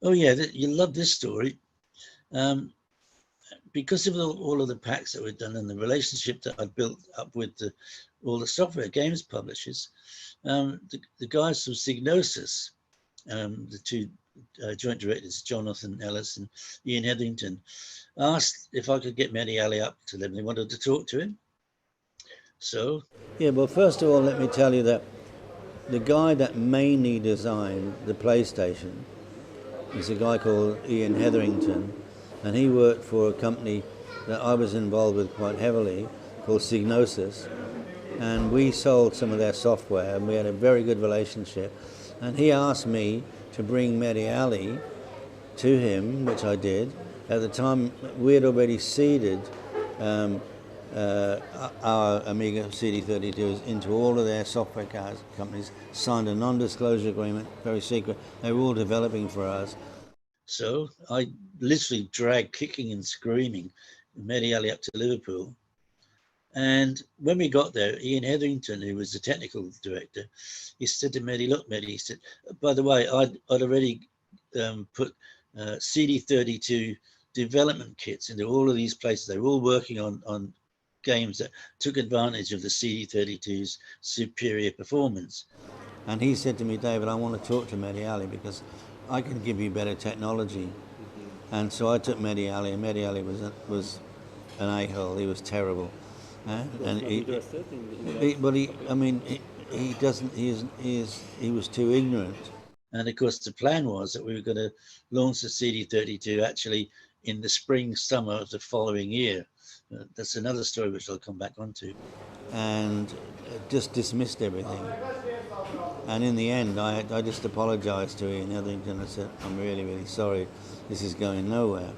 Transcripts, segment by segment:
Oh yeah, you love this story. Because of all of the packs that were done and the relationship that I built up with all the software games publishers, the guys from Signosis, the two joint directors, Jonathan Ellis and Ian Hetherington, asked if I could get Mehdi Ali up to them. They wanted to talk to him. So? Yeah, well, first of all, let me tell you that the guy that mainly designed the PlayStation is a guy called Ian Hetherington, and he worked for a company that I was involved with quite heavily called Signosis, and we sold some of their software, and we had a very good relationship. And he asked me to bring Mehdi Ali to him, which I did. At the time, we had already seeded our Amiga CD32s into all of their software companies, signed a non-disclosure agreement, very secret. They were all developing for us. So I literally dragged kicking and screaming Mehdi Ali up to Liverpool. And when we got there, Ian Hetherington, who was the technical director, he said to Mehdi, look, Mehdi, he said, by the way, I'd already put CD32 development kits into all of these places. They were all working on games that took advantage of the CD32's superior performance. And he said to me, David, I want to talk to Mehdi Ali because I can give you better technology. And so I took Mehdi Ali, and Mehdi Ali was an a-hole. He was terrible. And he was too ignorant. And of course, the plan was that we were going to launch the CD32 actually in the spring, summer of the following year. That's another story which I'll come back onto. And just dismissed everything. And in the end, I just apologized to Ian Hetherington. I said, I'm really, really sorry. This is going nowhere.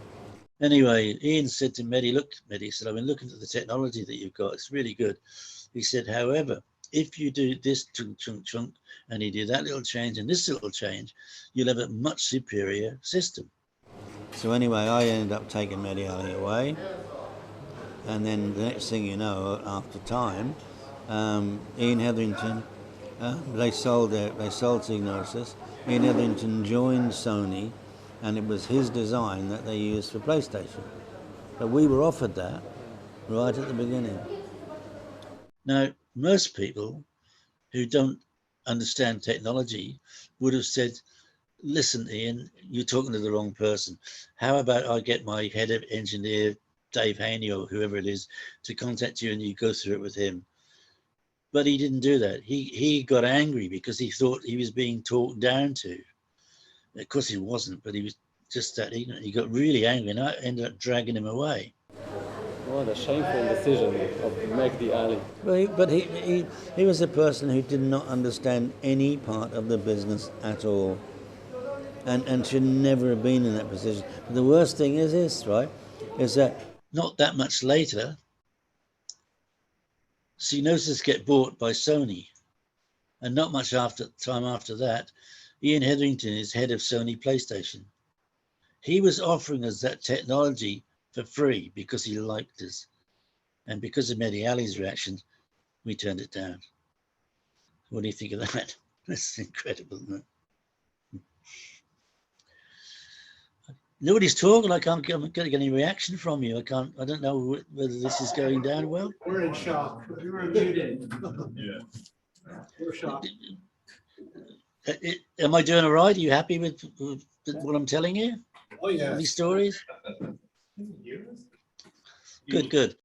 Anyway, Ian said to Mehdi, look, Mehdi, he said, I've been looking at the technology that you've got. It's really good. He said, however, if you do this chunk, chunk, chunk, and you do that little change and this little change, you'll have a much superior system. So anyway, I ended up taking Mehdi Ali away. And then the next thing you know, after time, Ian Hetherington, they sold Signosis. Ian Hetherington joined Sony, and it was his design that they used for PlayStation. But we were offered that right at the beginning. Now, most people who don't understand technology would have said, listen, Ian, you're talking to the wrong person. How about I get my head of engineer, Dave Haney, or whoever it is, to contact you and you go through it with him? But he didn't do that. He got angry because he thought he was being talked down to. Of course he wasn't, but he was just that ignorant. He got really angry and I ended up dragging him away. What a shameful decision of Mehdi Ali. But he was a person who did not understand any part of the business at all, and should never have been in that position. But the worst thing is this, right, is that not that much later, Signosis get bought by Sony, and not much time after that, Ian Hetherington is head of Sony PlayStation. He was offering us that technology for free because he liked us. And because of Mehdi Ali's reaction, we turned it down. What do you think of that? That's incredible, isn't it? Nobody's talking. I can't get any reaction from you. I don't know whether this is going down well. We're in shock. We were muted. Yeah. We're shocked. Am I doing all right? Are you happy with what I'm telling you? Oh, yeah. These stories? Good.